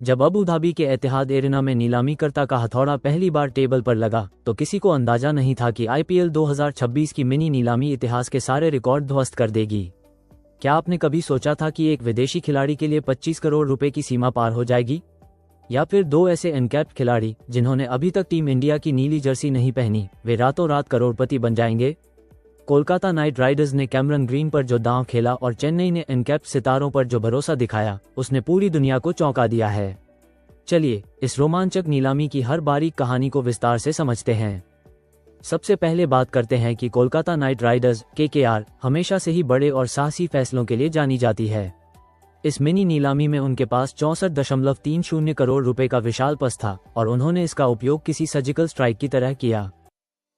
जब Abu Dhabi के एतिहाद arena में नीलामीकर्ता का हथौड़ा पहली बार टेबल पर लगा तो किसी को अंदाजा नहीं था कि आईपीएल 2026 की मिनी नीलामी इतिहास के सारे रिकॉर्ड ध्वस्त कर देगी। क्या आपने कभी सोचा था कि एक विदेशी खिलाड़ी के लिए 25 करोड़ रुपए की सीमा पार हो जाएगी? या फिर दो ऐसे अनकैप्ड खिलाड़ी जिन्होंने अभी तक टीम इंडिया की नीली जर्सी नहीं पहनी, वे रातों रात करोड़पति बन जाएंगे? कोलकाता नाइट राइडर्स ने कैमरन ग्रीन पर जो दांव खेला और चेन्नई ने अनकैप्ड सितारों पर जो भरोसा दिखाया, उसने पूरी दुनिया को चौंका दिया है। चलिए इस रोमांचक नीलामी की हर बारीक कहानी को विस्तार से समझते हैं। सबसे पहले बात करते हैं कि कोलकाता नाइट राइडर्स केकेआर हमेशा से ही बड़े और साहसी फैसलों के लिए जानी जाती है। इस मिनी नीलामी में उनके पास 64.30 करोड़ रुपए का विशाल पस था और उन्होंने इसका उपयोग किसी सर्जिकल स्ट्राइक की तरह किया।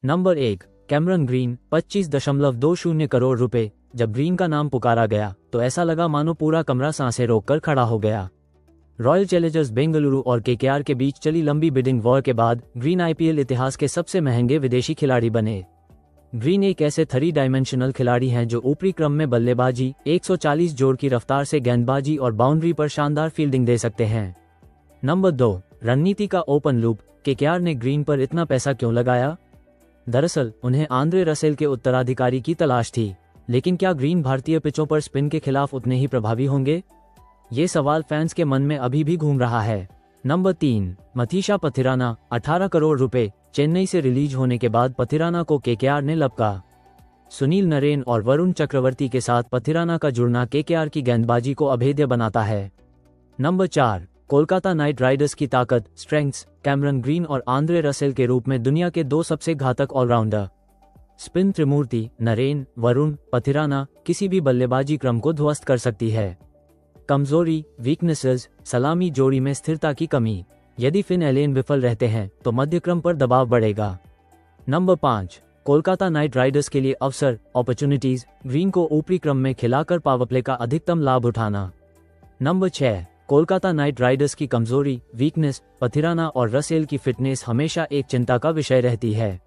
नंबर 1, कैमरन ग्रीन 25.20 करोड़ रुपए। जब ग्रीन का नाम पुकारा गया तो ऐसा लगा मानो पूरा कमरा सांसें रोककर खड़ा हो गया। रॉयल चैलेंजर्स बेंगलुरु और केकेआर के बीच चली लंबी बिडिंग वॉर के बाद ग्रीन आईपीएल इतिहास के सबसे महंगे विदेशी खिलाड़ी बने। ग्रीन एक ऐसे 3 डायमेंशनल खिलाड़ी हैं जो ऊपरी क्रम में बल्लेबाजी, 140 जोड़ की रफ्तार से गेंदबाजी और बाउंड्री पर शानदार फील्डिंग दे सकते हैं। नंबर 2, रणनीति का ओपन लूप। केकेआर ने ग्रीन पर इतना पैसा क्यों लगाया? दरअसल उन्हें आंद्रे रसेल के उत्तराधिकारी की तलाश थी, लेकिन क्या ग्रीन भारतीय पिचों पर स्पिन के खिलाफ उतने ही प्रभावी होंगे? ये सवाल फैंस के मन में अभी भी घूम रहा है। नंबर 3, मथीशा पथिराना 18 करोड़ रुपए। चेन्नई से रिलीज होने के बाद पथिराना को केकेआर ने लपका। सुनील नरेन और वरुण चक्रवर्ती के साथ पथिराना का जुड़ना केकेआर की गेंदबाजी को अभेद्य बनाता है। नंबर 4, कोलकाता नाइट राइडर्स की ताकत स्ट्रेंथ्स। कैमरन ग्रीन और आंद्रे रसेल के रूप में दुनिया के 2 सबसे घातक ऑलराउंडर। स्पिन त्रिमूर्ति नरेन, वरुण, पथिराना किसी भी बल्लेबाजी क्रम को ध्वस्त कर सकती है। कमजोरी वीकनेसेस, सलामी जोड़ी में स्थिरता की कमी। यदि फिन एलेन विफल रहते हैं तो मध्यक्रम पर दबाव बढ़ेगा। नंबर 5, कोलकाता नाइट राइडर्स के लिए अवसर अपॉर्चुनिटीज। ग्रीन को ऊपरी क्रम में खिलाकर पावरप्ले का अधिकतम लाभ उठाना। नंबर 6, कोलकाता नाइट राइडर्स की कमजोरी वीकनेस। पथिराना और रसेल की फिटनेस हमेशा एक चिंता का विषय रहती है।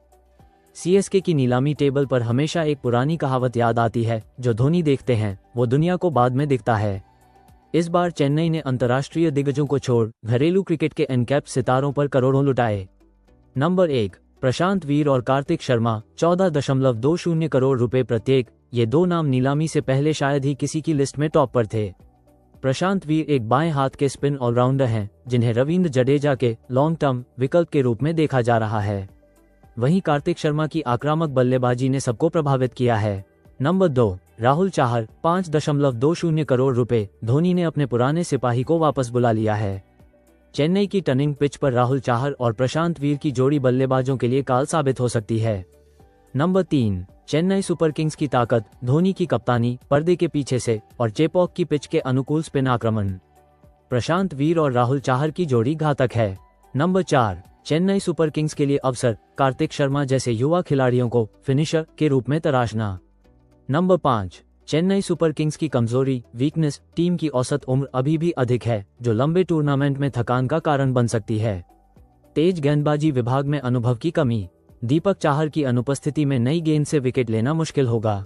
सीएसके की नीलामी टेबल पर हमेशा एक पुरानी कहावत याद आती है, जो धोनी देखते हैं वो दुनिया को बाद में दिखता है। इस बार चेन्नई ने अंतर्राष्ट्रीय दिग्गजों को छोड़ घरेलू क्रिकेट के अनकैप्ड सितारों पर करोड़ों लुटाए। नंबर 1, प्रशांत वीर और कार्तिक शर्मा 14.20 करोड़ रुपए प्रत्येक। ये 2 नाम नीलामी से पहले शायद ही किसी की लिस्ट में टॉप पर थे। प्रशांत वीर एक बाएं हाथ के स्पिन ऑलराउंडर हैं, जिन्हें रविंद्र जडेजा के लॉन्ग टर्म विकल्प के रूप में देखा जा रहा है। वहीं कार्तिक शर्मा की आक्रामक बल्लेबाजी ने सबको प्रभावित किया है। नंबर 2, राहुल चाहर 5.20 करोड़ रुपए। धोनी ने अपने पुराने सिपाही को वापस बुला लिया है। चेन्नई की टर्निंग पिच पर राहुल चाहर और प्रशांत वीर की जोड़ी बल्लेबाजों के लिए काल साबित हो सकती है। नंबर 3, चेन्नई सुपर किंग्स की ताकत धोनी की कप्तानी, पर्दे के पीछे से और चेपॉक की पिच के अनुकूल स्पिन आक्रमण। प्रशांत वीर और राहुल चाहर की जोड़ी घातक है। नंबर 4, चेन्नई सुपर किंग्स के लिए अवसर कार्तिक शर्मा जैसे युवा खिलाड़ियों को फिनिशर के रूप में तराशना। नंबर 5, चेन्नई सुपर किंग्स की कमजोरी वीकनेस। टीम की औसत उम्र अभी भी अधिक है, जो लंबे टूर्नामेंट में थकान का कारण बन सकती है। तेज गेंदबाजी विभाग में अनुभव की कमी। दीपक चाहर की अनुपस्थिति में नई गेंद से विकेट लेना मुश्किल होगा।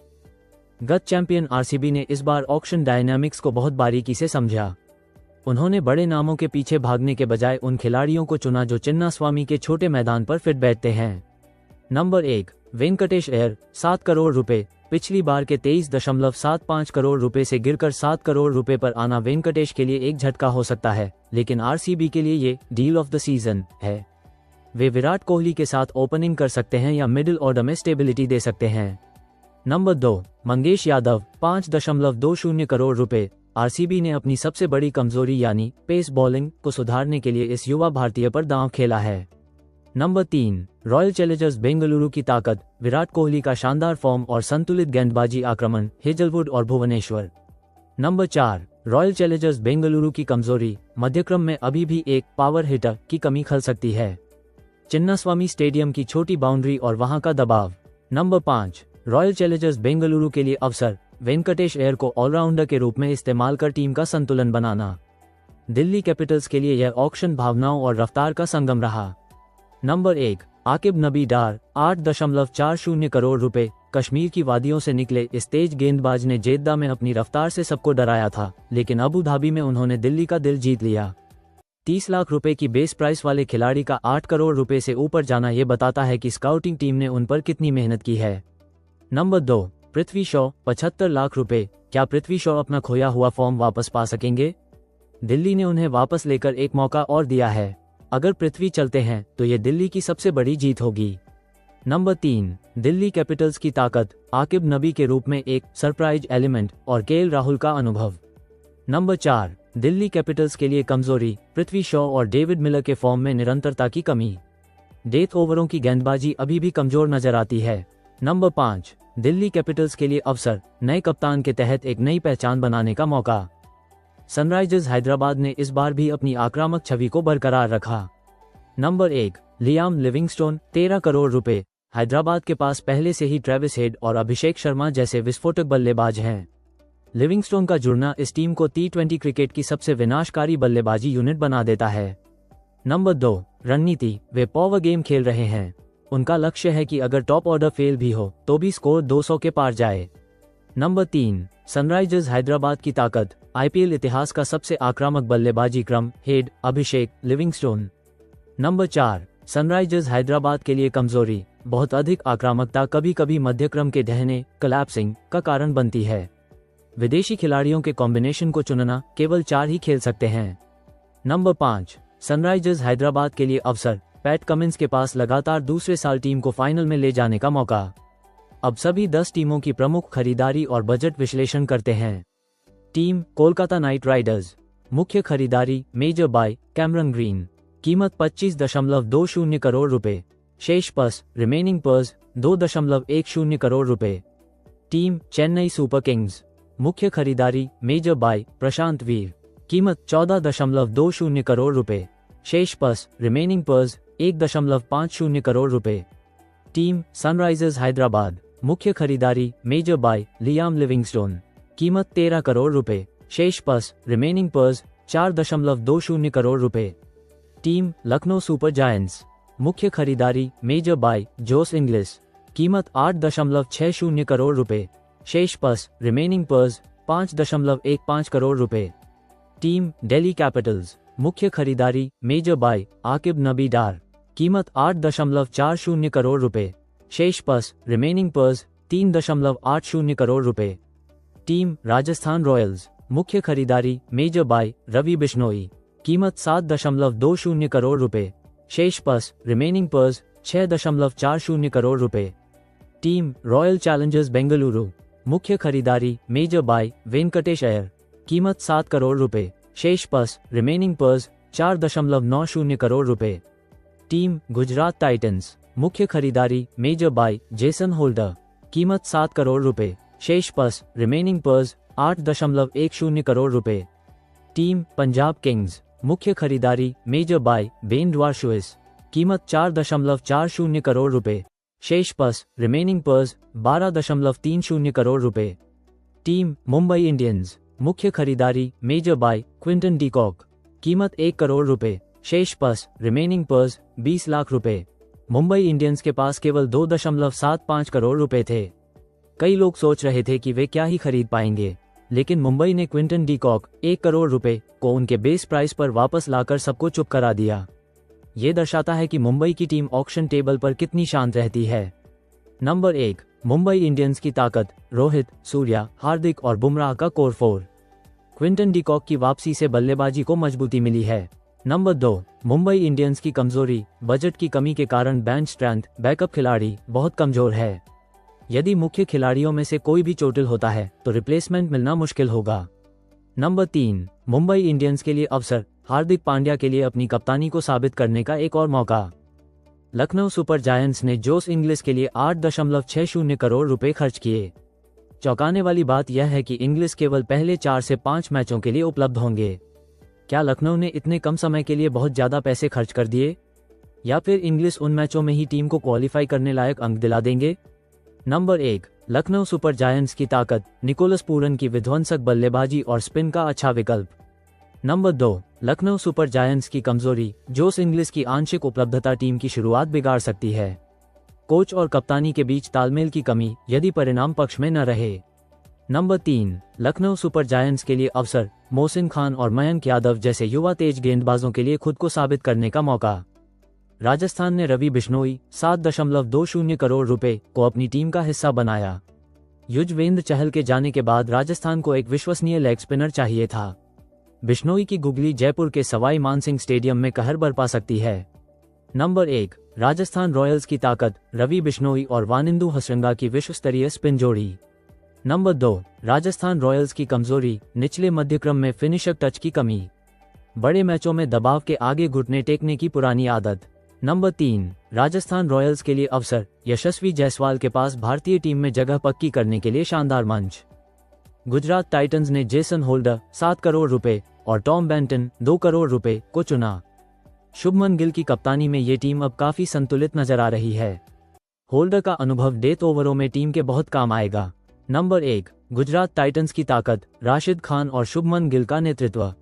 गत चैंपियन आरसीबी ने इस बार ऑक्शन डायनामिक्स को बहुत बारीकी से समझा। उन्होंने बड़े नामों के पीछे भागने के बजाय उन खिलाड़ियों को चुना जो चिन्नास्वामी के छोटे मैदान पर फिट बैठते हैं। नंबर 1, वेंकटेश अय्यर 7 करोड़ रुपए। पिछली बार के 23.75 करोड़ रुपए से गिरकर 7 करोड़ रुपए पर आना वेंकटेश के लिए एक झटका हो सकता है, लेकिन आरसीबी के लिए ये डील ऑफ द सीजन है। वे विराट कोहली के साथ ओपनिंग कर सकते हैं या मिडिल ऑर्डर में स्टेबिलिटी दे सकते हैं। नंबर 2, मंगेश यादव 5.20 करोड़ रुपए। आरसीबी ने अपनी सबसे बड़ी कमजोरी यानी पेस बॉलिंग को सुधारने के लिए इस युवा भारतीय पर दांव खेला है। नंबर 3, रॉयल चैलेंजर्स बेंगलुरु की ताकत विराट कोहली का शानदार फॉर्म और संतुलित गेंदबाजी आक्रमण हेजलवुड और Bhuvneshwar. Number 4, Royal Challengers Bengaluru की कमजोरी मध्यक्रम में अभी भी एक पावर हिटर की कमी खल सकती है। चिन्नास्वामी स्टेडियम की छोटी बाउंड्री और वहां का दबाव। नंबर 5, रॉयल चैलेंजर्स बेंगलुरु के लिए अवसर वेंकटेश अय्यर को ऑलराउंडर के रूप में इस्तेमाल कर टीम का संतुलन बनाना। दिल्ली कैपिटल्स के लिए यह ऑक्शन भावनाओं और रफ्तार का संगम रहा। नंबर 1, आकिब नबी डार 8.40 करोड़ रुपए। कश्मीर की वादियों से निकले इस तेज गेंदबाज ने जेद्दा में अपनी रफ्तार से सबको डराया था, लेकिन अबू धाबी में उन्होंने दिल्ली का दिल जीत लिया। 30 लाख रुपए की बेस प्राइस वाले खिलाड़ी का 8 करोड़ रुपए से ऊपर जाना ये बताता है कि स्काउटिंग टीम ने उन पर कितनी मेहनत की है। नंबर 2, पृथ्वी शॉ 75 लाख रुपए। क्या पृथ्वी शॉ अपना खोया हुआ फॉर्म वापस पा सकेंगे? दिल्ली ने उन्हें वापस लेकर एक मौका और दिया है। अगर पृथ्वी चलते हैं तो ये दिल्ली की सबसे बड़ी जीत होगी। नंबर 3, दिल्ली कैपिटल्स की ताकत, आकिब नबी के रूप में एक सरप्राइज एलिमेंट और केएल राहुल का अनुभव। नंबर 4, दिल्ली कैपिटल्स के लिए कमजोरी, पृथ्वी शॉ और डेविड मिलर के फॉर्म में निरंतरता की कमी। डेथ ओवरों की गेंदबाजी अभी भी कमजोर नजर आती है। नंबर 5, दिल्ली कैपिटल्स के लिए अवसर, नए कप्तान के तहत एक नई पहचान बनाने का मौका। सनराइजर्स हैदराबाद ने इस बार भी अपनी आक्रामक छवि को बरकरार रखा। नंबर 1, लियाम लिविंगस्टोन 13 करोड़ रुपए। हैदराबाद के पास पहले से ही ट्रेविस हेड और अभिषेक शर्मा जैसे विस्फोटक बल्लेबाज हैं। लिविंगस्टोन का जुड़ना इस टीम को T20 क्रिकेट की सबसे विनाशकारी बल्लेबाजी यूनिट बना देता है। नंबर 2, रणनीति, वे पावर गेम खेल रहे हैं। उनका लक्ष्य है कि अगर टॉप ऑर्डर फेल भी हो तो भी स्कोर 200 के पार जाए। नंबर 3, सनराइजर्स हैदराबाद की ताकत, IPL इतिहास का सबसे आक्रामक बल्लेबाजी क्रम, हेड, अभिषेक, लिविंगस्टोन। नंबर 4, सनराइजर्स हैदराबाद के लिए कमजोरी, बहुत अधिक आक्रामकता कभी कभी मध्यक्रम के ढहने, कोलैप्सिंग का कारण बनती है। विदेशी खिलाड़ियों के कॉम्बिनेशन को चुनना, केवल 4 ही खेल सकते हैं। नंबर 5, सनराइजर्स हैदराबाद के लिए अवसर, पैट कमिंस के पास लगातार दूसरे साल टीम को फाइनल में ले जाने का मौका। अब सभी 10 टीमों की प्रमुख खरीदारी और बजट विश्लेषण करते हैं। टीम कोलकाता नाइट राइडर्स, मुख्य खरीदारी मेजर बाय कैमरन ग्रीन, कीमत 25.20 करोड़ रुपए, शेष पर्स रिमेनिंग पर्स 2.10 करोड़ रुपए। टीम चेन्नई सुपर किंग्स, मुख्य खरीदारी मेजर बाय प्रशांत वीर, कीमत 14.20 करोड़ रुपए, शेष पर्स रिमेनिंग पर्स 1.50 करोड़ रुपए। टीम सनराइजर्स हैदराबाद, मुख्य खरीदारी मेजर बाय लियाम लिविंगस्टोन, कीमत 13 करोड़ रुपए, शेष पर्स रिमेनिंग पर्स 4.20 करोड़ रुपए। टीम लखनऊ सुपर जायंट्स, मुख्य खरीदारी मेजर बाय जोस इंग्लिस, कीमत 8.60 करोड़ रुपए, शेष पर्स रिमेनिंग पर्स 5.15 करोड़ रुपए। टीम दिल्ली कैपिटल्स, मुख्य खरीदारी मेजर बाय आकिब नबी डार, कीमत 8.40 करोड़ रुपए, शेष पर्स रिमेनिंग पर्स 3.80 करोड़ रुपए। टीम राजस्थान रॉयल्स, मुख्य खरीदारी मेजर बाय रवि बिश्नोई, कीमत 7.20 करोड़ रुपए, शेष पर्स रिमेनिंग पर्स 6.40 करोड़ रुपए। टीम रॉयल चैलेंजर्स बेंगलुरु, मुख्य खरीदारी मेजर बाय वेंकटेश अय्यर, कीमत 7 करोड़ रुपए, शेष पर्स रिमेनिंग पर्स 4.90 करोड़ रुपए। टीम गुजरात टाइटंस, मुख्य खरीदारी मेजर बाय जेसन होल्डर, कीमत 7 करोड़ रुपए, शेष पर्स रिमेनिंग पर्स 8.10 करोड़ रुपए। टीम पंजाब किंग्स, मुख्य खरीदारी मेजर बाय बेन ड्वार्शुइस, कीमत 4.40 करोड़ रुपए, शेष पर्स रिमेनिंग पर्स 12.30 करोड़ रुपए। टीम मुंबई इंडियंस, मुख्य खरीदारी major buy Quinton de Kock, कीमत 1 करोड़ रुपए, शेष पर्स रिमेनिंग पर्स 20 लाख रुपए। मुंबई इंडियंस के पास केवल 2.75 करोड़ रुपए थे। कई लोग सोच रहे थे कि वे क्या ही खरीद पाएंगे, लेकिन मुंबई ने क्विंटन डी कॉक 1 करोड़ रुपए को उनके बेस प्राइस पर वापस लाकर सबको चुप करा दिया। ये दर्शाता है कि मुंबई की टीम ऑक्शन टेबल पर कितनी शांत रहती है। नंबर 1, मुंबई इंडियंस की ताकत, रोहित, सूर्या, हार्दिक और बुमराह का कोर 4। क्विंटन डी कॉक की वापसी से बल्लेबाजी को मजबूती मिली है। नंबर 2, मुंबई इंडियंस की कमजोरी, बजट की कमी के कारण बेंच स्ट्रेंथ, बैकअप खिलाड़ी बहुत कमजोर है। यदि मुख्य खिलाड़ियों में से कोई भी चोटिल होता है तो रिप्लेसमेंट मिलना मुश्किल होगा। नंबर 3, मुंबई इंडियंस के लिए अवसर, हार्दिक पांड्या के लिए अपनी कप्तानी को साबित करने का एक और मौका। लखनऊ सुपर जायंट्स ने जोस इंग्लिस के लिए 8.60 करोड़ रुपए खर्च किए। चौंकाने वाली बात यह है कि इंग्लिस केवल पहले 4 से 5 मैचों के लिए उपलब्ध होंगे। क्या लखनऊ ने इतने कम समय के लिए बहुत ज्यादा पैसे खर्च कर दिए, या फिर इंग्लिस उन मैचों में ही टीम को क्वालिफाई करने लायक अंक दिला देंगे? नंबर 1, लखनऊ सुपर जायंट्स की ताकत, निकोलस पूरन की विध्वंसक बल्लेबाजी और स्पिन का अच्छा विकल्प। नंबर 2, लखनऊ सुपर जायंट्स की कमजोरी, जोस इंग्लिस की आंशिक उपलब्धता टीम की शुरुआत बिगाड़ सकती है। कोच और कप्तानी के बीच तालमेल की कमी, यदि परिणाम पक्ष में न रहे। नंबर 3, लखनऊ सुपर जायंट्स के लिए अवसर, मोहसिन खान और मयंक यादव जैसे युवा तेज गेंदबाजों के लिए खुद को साबित करने का मौका। राजस्थान ने रवि बिश्नोई 7.20 करोड़ रुपए को अपनी टीम का हिस्सा बनाया। युजवेंद्र चहल के जाने के बाद राजस्थान को एक विश्वसनीय लेग स्पिनर चाहिए था। बिश्नोई की गुगली जयपुर के सवाई मानसिंह स्टेडियम में कहर बरपा सकती है। नंबर 1, राजस्थान रॉयल्स की ताकत, रवि बिश्नोई और वानिंदु हसरंगा की विश्व स्तरीय स्पिन जोड़ी। नंबर 2, राजस्थान रॉयल्स की कमजोरी, निचले मध्यक्रम में फिनिशर टच की कमी, बड़े मैचों में दबाव के आगे घुटने टेकने की पुरानी आदत। नंबर 3, राजस्थान रॉयल्स के लिए अवसर, यशस्वी जायसवाल के पास भारतीय टीम में जगह पक्की करने के लिए शानदार मंच। गुजरात टाइटंस ने जेसन होल्डर 7 करोड़ रुपए और टॉम बेंटन 2 करोड़ रुपए को चुना। शुभमन गिल की कप्तानी में ये टीम अब काफी संतुलित नजर आ रही है। होल्डर का अनुभव डेथ ओवरों में टीम के बहुत काम आएगा। नंबर 1, गुजरात टाइटंस की ताकत, राशिद खान और शुभमन गिल का नेतृत्व।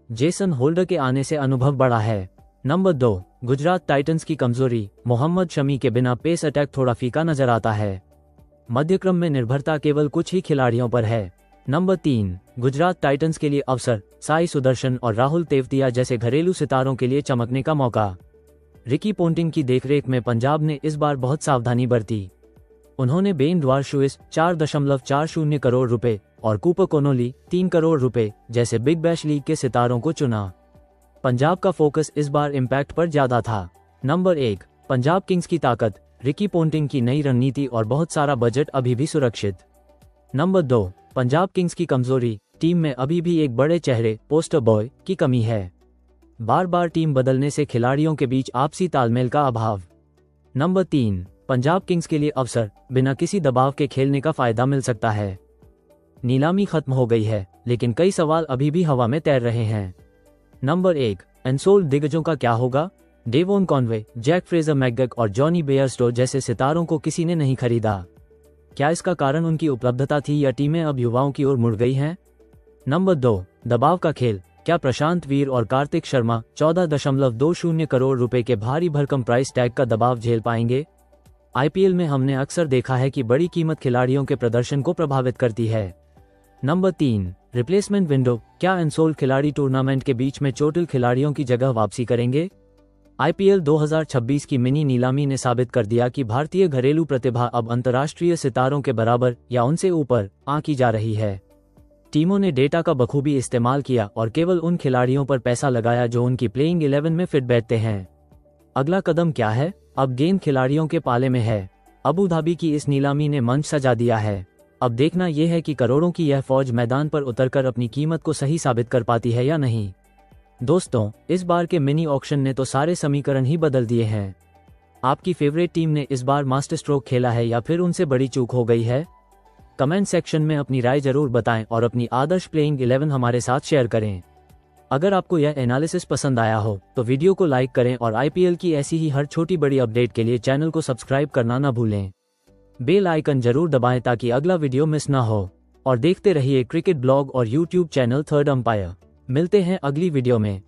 जेसन होल्डर के आने से अनुभव बढ़ा है। नंबर 2, गुजरात टाइटंस की कमजोरी, मोहम्मद शमी के बिना पेस अटैक थोड़ा फीका नजर आता है। मध्यक्रम में निर्भरता केवल कुछ ही खिलाड़ियों पर है। नंबर 3, गुजरात टाइटंस के लिए अवसर, साई सुदर्शन और राहुल तेवतिया जैसे घरेलू सितारों के लिए चमकने का मौका। रिकी पोंटिंग की देखरेख में पंजाब ने इस बार बहुत सावधानी बरती। उन्होंने बेन ड्वार्शुइस 4.40 करोड़ रुपए और कूपर कोनोली 3 करोड़ रुपए जैसे बिग बैश लीग के सितारों को चुना। पंजाब का फोकस इस बार इम्पैक्ट पर ज्यादा था। नंबर 1, पंजाब किंग्स की ताकत, रिकी पोंटिंग की नई रणनीति और बहुत सारा बजट अभी भी सुरक्षित। नंबर 2, पंजाब किंग्स की कमजोरी, टीम में अभी भी एक बड़े चेहरे, पोस्टर बॉय की कमी है। बार बार टीम बदलने से खिलाड़ियों के बीच आपसी तालमेल का अभाव। नंबर 3, पंजाब किंग्स के लिए अवसर, बिना किसी दबाव के खेलने का फायदा मिल सकता है। नीलामी खत्म हो गई है, लेकिन कई सवाल अभी भी हवा में तैर रहे हैं। नंबर 1, अनसोल्ड दिग्गजों का क्या होगा? डेवोन कॉनवे, जैक फ्रेजर मैकगक और जॉनी बेयरस्टो जैसे सितारों को किसी ने नहीं खरीदा। क्या इसका कारण उनकी उपलब्धता थी या टीमें अब युवाओं की ओर मुड़ गई हैं? नंबर 2, दबाव का खेल, क्या प्रशांत वीर और कार्तिक शर्मा 14.20 करोड़ रुपए के भारी भरकम प्राइस टैग का दबाव झेल पाएंगे? आईपीएल में हमने अक्सर देखा है कि बड़ी कीमत खिलाड़ियों के प्रदर्शन को प्रभावित करती है। नंबर 3, रिप्लेसमेंट विंडो, क्या अनसोल्ड खिलाड़ी टूर्नामेंट के बीच में चोटिल खिलाड़ियों की जगह वापसी करेंगे? आईपीएल 2026 की मिनी नीलामी ने साबित कर दिया कि भारतीय घरेलू प्रतिभा अब अंतर्राष्ट्रीय सितारों के बराबर या उनसे ऊपर आंकी जा रही है। टीमों ने डेटा का बखूबी इस्तेमाल किया और केवल उन खिलाड़ियों पर पैसा लगाया जो उनकी प्लेइंग 11 में फिट बैठते हैं। अगला कदम क्या है? अब गेंद खिलाड़ियों के पाले में है। अबू धाबी की इस नीलामी ने मंच सजा दिया है। अब देखना यह है कि करोड़ों की यह फौज मैदान पर उतरकर अपनी कीमत को सही साबित कर पाती है या नहीं। दोस्तों, इस बार के मिनी ऑक्शन ने तो सारे समीकरण ही बदल दिए हैं। आपकी फेवरेट टीम ने इस बार मास्टर स्ट्रोक खेला है या फिर उनसे बड़ी चूक हो गई है? कमेंट सेक्शन में अपनी राय जरूर बताएं और अपनी आदर्श प्लेइंग 11 हमारे साथ शेयर करें। अगर आपको यह एनालिसिस पसंद आया हो तो वीडियो को लाइक करें और आईपीएल की ऐसी ही हर छोटी बड़ी अपडेट के लिए चैनल को सब्सक्राइब करना न भूलें। बेल आइकन जरूर दबाएं ताकि अगला वीडियो मिस ना हो। और देखते रहिए क्रिकेट ब्लॉग और यूट्यूब चैनल थर्ड अंपायर। मिलते हैं अगली वीडियो में।